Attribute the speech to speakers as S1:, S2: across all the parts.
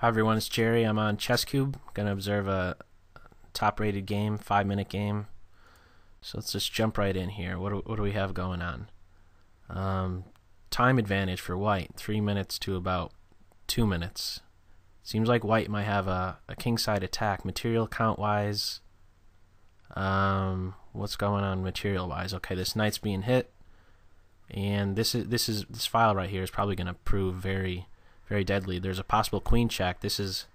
S1: Hi everyone, it's Jerry. I'm on ChessCube. Gonna observe a top-rated game, 5-minute game. So let's just jump right in here. What do we have going on? Time advantage for white, 3 minutes to about 2 minutes. Seems like white might have a kingside attack. Material count-wise, what's going on material-wise? Okay, this knight's being hit, and this file right here is probably gonna prove very deadly. There's a possible queen check. This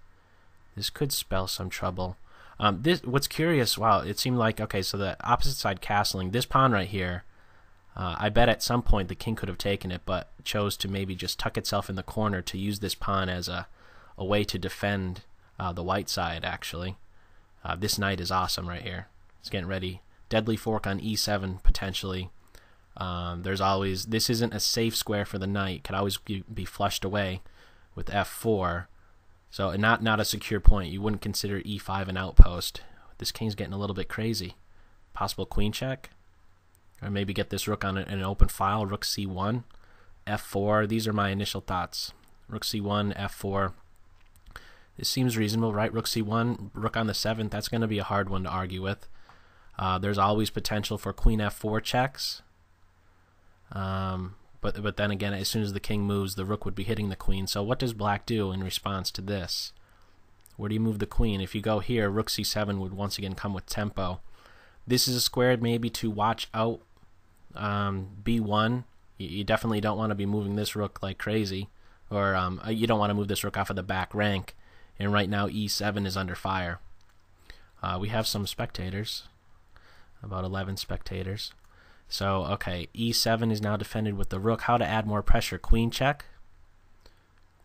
S1: could spell some trouble. What's curious? Wow, it seemed like okay. So the opposite side castling. This pawn right here. I bet at some point the king could have taken it, but chose to maybe just tuck itself in the corner to use this pawn as a way to defend the white side. Actually, this knight is awesome right here. It's getting ready. Deadly fork on e7 potentially. This isn't a safe square for the knight. Could always be flushed away with f4, so not a secure point. You wouldn't consider e5 an outpost. This king's getting a little bit crazy. Possible queen check, or maybe get this rook on an open file. Rook c1, f4. These are my initial thoughts. Rook c1, f4. This seems reasonable, right? Rook c1, rook on the 7th. That's going to be a hard one to argue with. There's always potential for queen f4 checks. But then again, as soon as the king moves, the rook would be hitting the queen. So what does black do in response to this? Where do you move the queen? If you go here, rook c7 would once again come with tempo. This is a square maybe to watch out. b1. You definitely don't want to be moving this rook like crazy. Or you don't want to move this rook off of the back rank. And right now e7 is under fire. We have some spectators. About 11 spectators. So, okay, e7 is now defended with the rook. How to add more pressure? Queen check.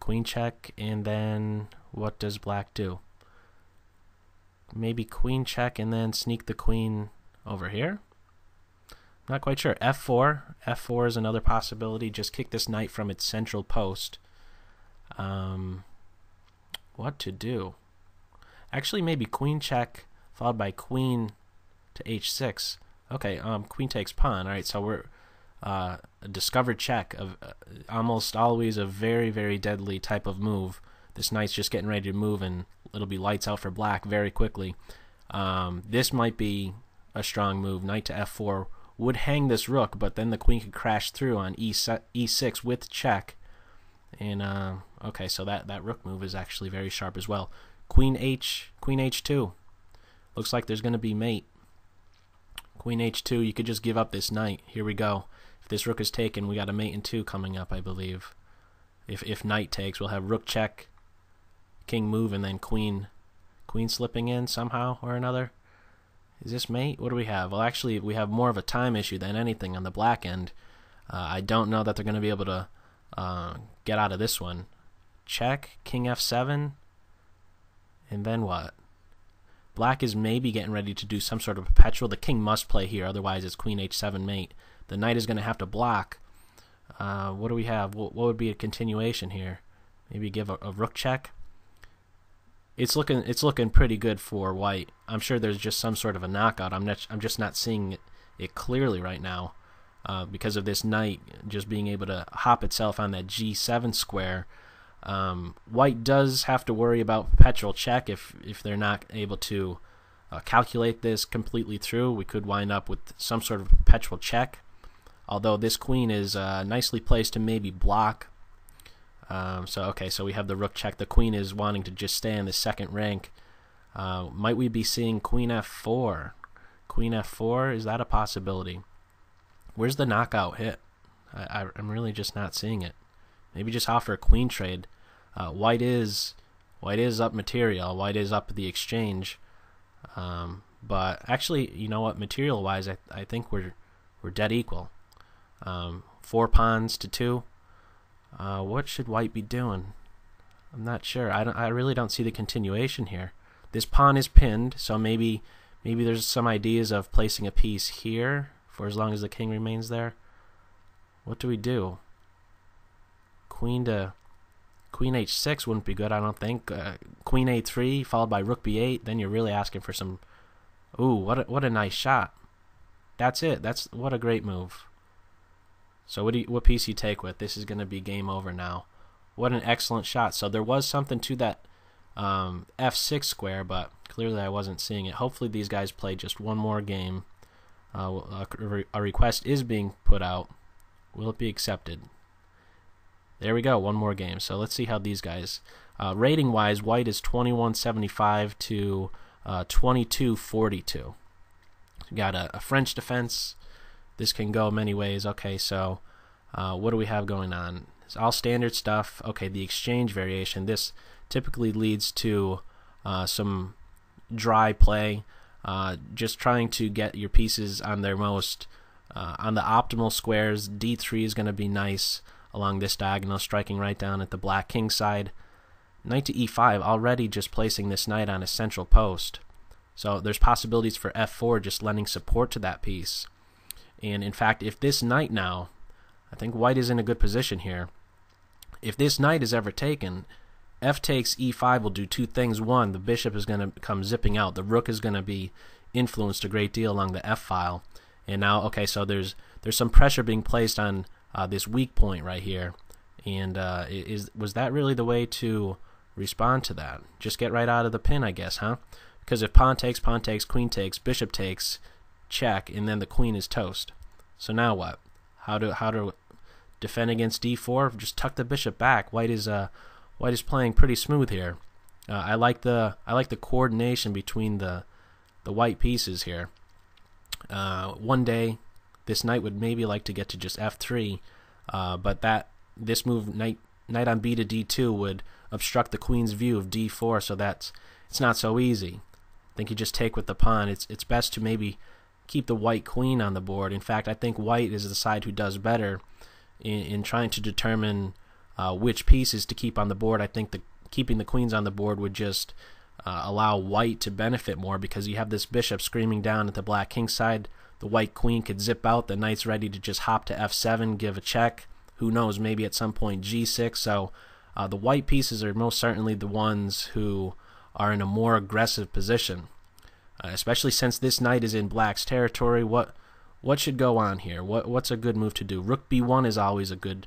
S1: Queen check, and then what does black do? Maybe queen check and then sneak the queen over here? Not quite sure. f4. f4 is another possibility. Just kick this knight from its central post. What to do? Actually, maybe queen check followed by queen to h6. Okay, queen takes pawn. All right, so we're a discovered check of almost always a very deadly type of move. This knight's just getting ready to move, and it'll be lights out for black very quickly. This might be a strong move. Knight to f4 would hang this rook, but then the queen could crash through on e6 with check. And okay, so that rook move is actually very sharp as well. Queen h2. Looks like there's going to be mate. Queen h2, you could just give up this knight. Here we go. If this rook is taken, we got a mate in 2 coming up, I believe. If knight takes, we'll have rook check, king move, and then queen slipping in somehow or another. Is this mate? What do we have? Well, actually, we have more of a time issue than anything on the black end. I don't know that they're going to be able to get out of this one. Check, king f7, and then what? Black is maybe getting ready to do some sort of perpetual. The king must play here, otherwise it's queen h7 mate. The knight is going to have to block. What do we have? What would be a continuation here? Maybe give a rook check. It's looking pretty good for white. I'm sure there's just some sort of a knockout. I'm just not seeing it clearly right now because of this knight just being able to hop itself on that g7 square. White does have to worry about perpetual check if they're not able to calculate this completely through. We could wind up with some sort of perpetual check, although this queen is nicely placed to maybe block. So we have the rook check. The queen is wanting to just stay in the second rank. Might we be seeing queen f4? Queen f4, is that a possibility? Where's the knockout hit? I'm really just not seeing it. Maybe just offer a queen trade. White is up material. White is up the exchange. But actually, you know what? Material-wise, I think we're dead equal. 4 pawns to 2. What should white be doing? I'm not sure. I really don't see the continuation here. This pawn is pinned, so maybe there's some ideas of placing a piece here for as long as the king remains there. What do we do? Queen h6 wouldn't be good, I don't think. Queen a3 followed by rook b8. Then you're really asking for some. Ooh, what a nice shot. That's it. What a great move. So what piece you take with? This is going to be game over now. What an excellent shot. So there was something to that f6 square, but clearly I wasn't seeing it. Hopefully these guys play just one more game. A request is being put out. Will it be accepted? There we go, one more game. So let's see how these guys, rating wise, white is 2175 to 2242. We got a French defense. This can go many ways. Okay, so what do we have going on? It's all standard stuff. Okay, the exchange variation. This typically leads to some dry play, just trying to get your pieces on their most, on the optimal squares. D3 is going to be nice along this diagonal, striking right down at the black king side. Knight to e5, already just placing this knight on a central post. So there's possibilities for f4 just lending support to that piece. And in fact, if this knight now, I think white is in a good position here. If this knight is ever taken, f takes e5 will do two things. One, the bishop is going to come zipping out. The rook is going to be influenced a great deal along the f file. And now, okay, so there's some pressure being placed on this weak point right here. And was that really the way to respond to that? Just get right out of the pin, I guess, huh? Because if pawn takes, queen takes, bishop takes, check, and then the queen is toast. So now what? How to defend against d4? Just tuck the bishop back. White is playing pretty smooth here. I like the coordination between the white pieces here. One day this knight would maybe like to get to just f3, but this move knight on b to d2 would obstruct the queen's view of d4, so it's not so easy. I think you just take with the pawn. It's best to maybe keep the white queen on the board. In fact, I think white is the side who does better in trying to determine which pieces to keep on the board. I think keeping the queens on the board would just allow white to benefit more, because you have this bishop screaming down at the black king side. The white queen could zip out. The knight's ready to just hop to f7, give a check. Who knows, maybe at some point g6. So the white pieces are most certainly the ones who are in a more aggressive position, especially since this knight is in black's territory. What should go on here? What's a good move to do? Rook b1 is always a good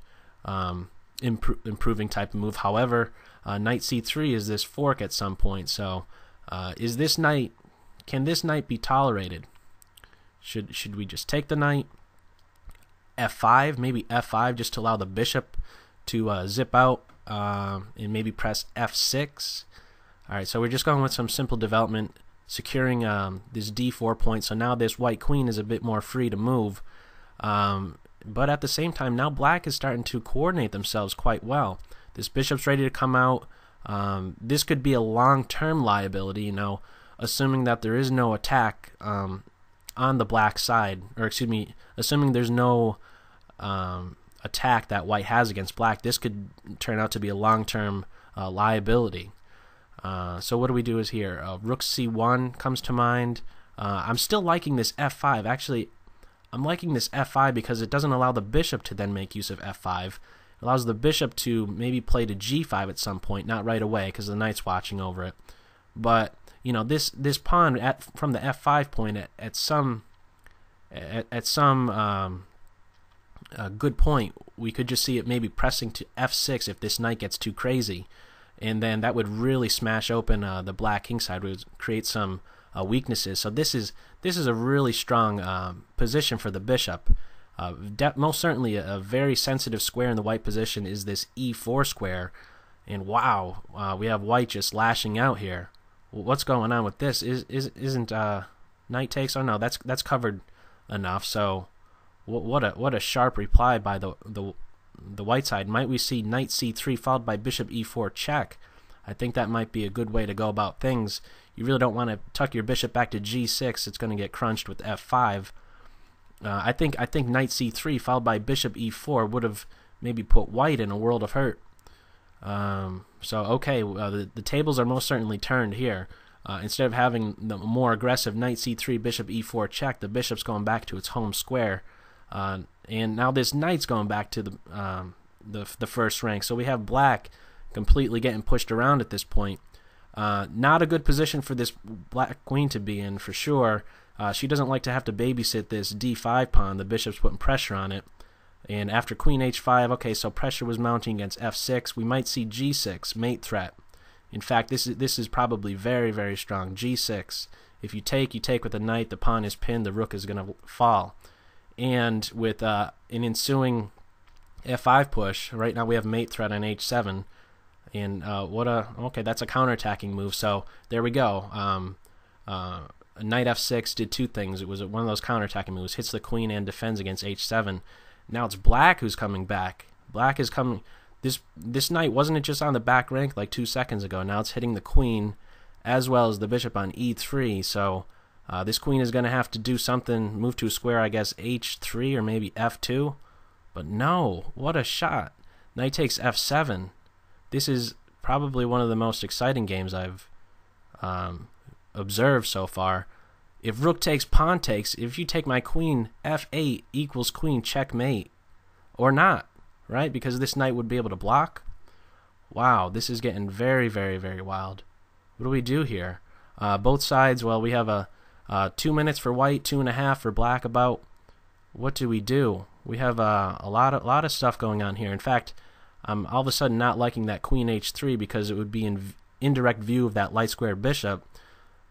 S1: improving type of move. However, knight c3 is this fork at some point. So can this knight be tolerated? Should we just take the knight? f5, maybe f5, just to allow the bishop to zip out, and maybe press f6. Alright, so we're just going with some simple development, securing this d4 point. So now this white queen is a bit more free to move, but at the same time now black is starting to coordinate themselves quite well. This bishop's ready to come out. This could be a long-term liability, assuming that there is no attack on the black side, or excuse me, assuming there's no attack that white has against black. This could turn out to be a long-term liability. So what do we do is here, rook c1 comes to mind. I'm still liking this f5. Actually, I'm liking this f5 because it doesn't allow the bishop to then make use of f5. It allows the bishop to maybe play to g5 at some point, not right away because the knight's watching over it. But this pawn from the f5 point at some good point, we could just see it maybe pressing to f6 if this knight gets too crazy, and then that would really smash open the black king side, would create some weaknesses. So this is a really strong position for the bishop. Most certainly a very sensitive square in the white position is this e4 square, and wow, we have white just lashing out here. What's going on with this? Isn't knight takes? Oh no, that's covered enough. So what a sharp reply by the white side. Might we see knight c3 followed by bishop e4 check? I think that might be a good way to go about things. You really don't want to tuck your bishop back to g6. It's going to get crunched with f5. I think knight c3 followed by bishop e4 would have maybe put white in a world of hurt. So okay, the tables are most certainly turned here. Instead of having the more aggressive knight c3 bishop e4 check, the bishop's going back to its home square, and now this knight's going back to the first rank. So we have black completely getting pushed around at this point. Not a good position for this black queen to be in, for sure. She doesn't like to have to babysit this d5 pawn. The bishop's putting pressure on it. And after queen h5, okay, so pressure was mounting against f6. We might see g6, mate threat. In fact, this is probably very, very strong. g6. If you take with the knight, the pawn is pinned, the rook is going to fall. And with an ensuing f5 push, right now we have mate threat on h7. And okay, that's a counterattacking move. So there we go. Knight f6 did two things. It was one of those counterattacking moves, hits the queen and defends against h7. Now it's black who's coming back. Black is coming. This knight, wasn't it just on the back rank like 2 seconds ago? Now it's hitting the queen as well as the bishop on e3. So this queen is going to have to do something, move to a square, I guess h3 or maybe f2. But no, what a shot. Knight takes f7. This is probably one of the most exciting games I've observed so far. If rook takes, pawn takes, if you take my queen, f8 equals queen checkmate. Or not, right? Because this knight would be able to block. Wow, this is getting very, very, very wild. What do we do here? Both sides, well, we have a 2 minutes for white, 2.5 for black about. What do we do? We have a lot of stuff going on here. In fact, I'm all of a sudden not liking that queen h3 because it would be in indirect view of that light square bishop.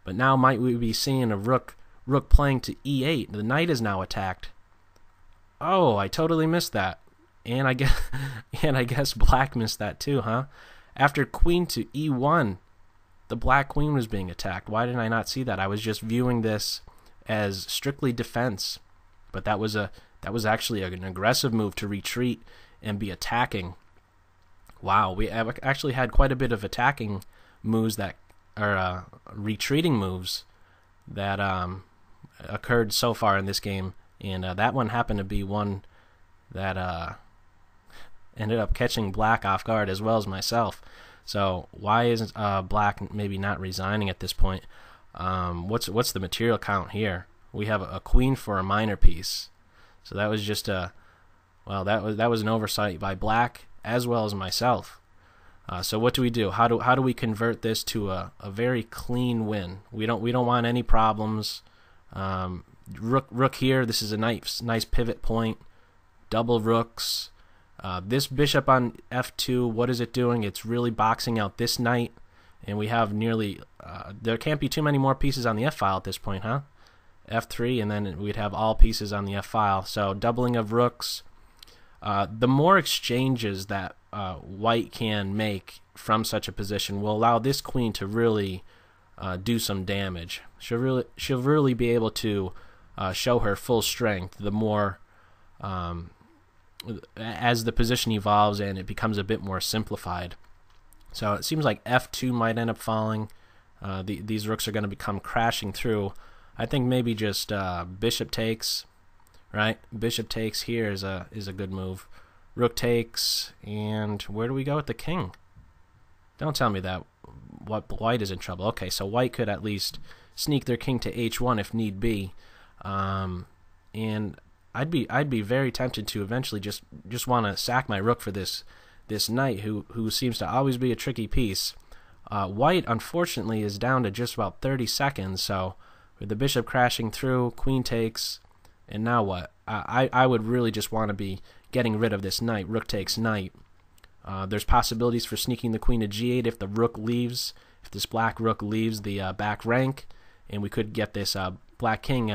S1: But now might we be seeing a rook playing to e8? The knight is now attacked. Oh, I totally missed that. And I guess black missed that too, huh? After queen to e1, the black queen was being attacked. Why didn't I not see that? I was just viewing this as strictly defense. But that was actually an aggressive move to retreat and be attacking. Wow, we have actually had quite a bit of attacking moves that are retreating moves that occurred so far in this game, and that one happened to be one that ended up catching black off guard as well as myself. So why isn't black maybe not resigning at this point? What's the material count here? We have a queen for a minor piece, so that was just that was an oversight by black as well as myself. So what do we do? How do we convert this to a very clean win? We don't want any problems. Rook here. This is a nice pivot point. Double rooks. This bishop on f2. What is it doing? It's really boxing out this knight, and we have nearly. There can't be too many more pieces on the f file at this point, huh? f3, and then we'd have all pieces on the f file. So doubling of rooks. The more exchanges that white can make from such a position will allow this queen to really do some damage. She'll really be able to show her full strength the more as the position evolves and it becomes a bit more simplified. So it seems like f2 might end up falling. These rooks are going to become crashing through. I think maybe just bishop takes. Right, bishop takes here is a good move. Rook takes, and where do we go with the king? Don't tell me that white is in trouble. Okay, so white could at least sneak their king to h1 if need be, and I'd be very tempted to eventually just want to sack my rook for this knight who seems to always be a tricky piece. White unfortunately is down to just about 30 seconds. So with the bishop crashing through, queen takes. And now what? I would really just want to be getting rid of this knight. Rook takes knight. There's possibilities for sneaking the queen to g8 if the rook leaves, if this black rook leaves the back rank, and we could get this black king.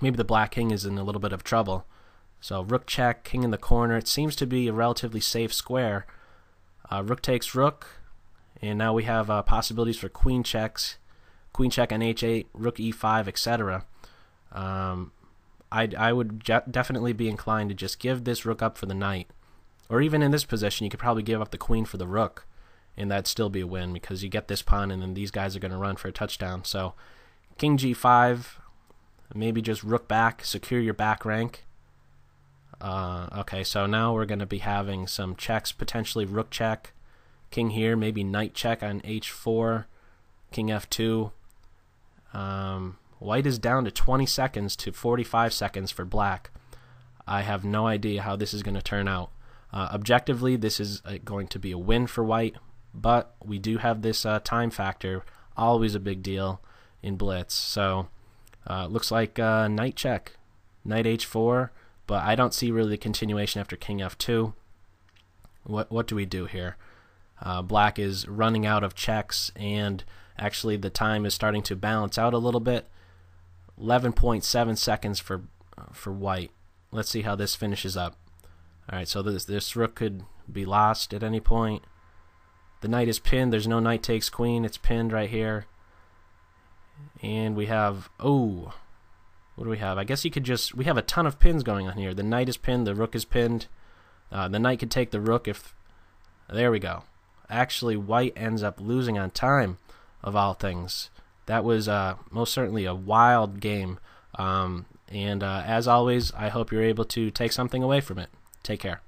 S1: Maybe the black king is in a little bit of trouble. So rook check, king in the corner. It seems to be a relatively safe square. Rook takes rook, and now we have possibilities for queen checks, queen check on h8, rook e5, etc. I would definitely be inclined to just give this rook up for the knight. Or even in this position, you could probably give up the queen for the rook, and that'd still be a win because you get this pawn, and then these guys are going to run for a touchdown. So king g5, maybe just rook back, secure your back rank. Okay, so now we're going to be having some checks, potentially rook check, king here, maybe knight check on h4, king f2. White is down to 20 seconds to 45 seconds for black. I have no idea how this is going to turn out. Objectively, this is going to be a win for white, but we do have this time factor, always a big deal in blitz. So looks like knight check, knight h4, but I don't see really the continuation after king f2. What do we do here? Black is running out of checks, and actually the time is starting to balance out a little bit. 11.7 seconds for white. Let's see how this finishes up. Alright, so this rook could be lost at any point. The knight is pinned. There's no knight takes queen. It's pinned right here. And we have, oh, what do we have? I guess you could just, we have a ton of pins going on here. The knight is pinned. The rook is pinned. The knight could take the rook if, there we go. Actually, white ends up losing on time, of all things. That was most certainly a wild game. And as always, I hope you're able to take something away from it. Take care.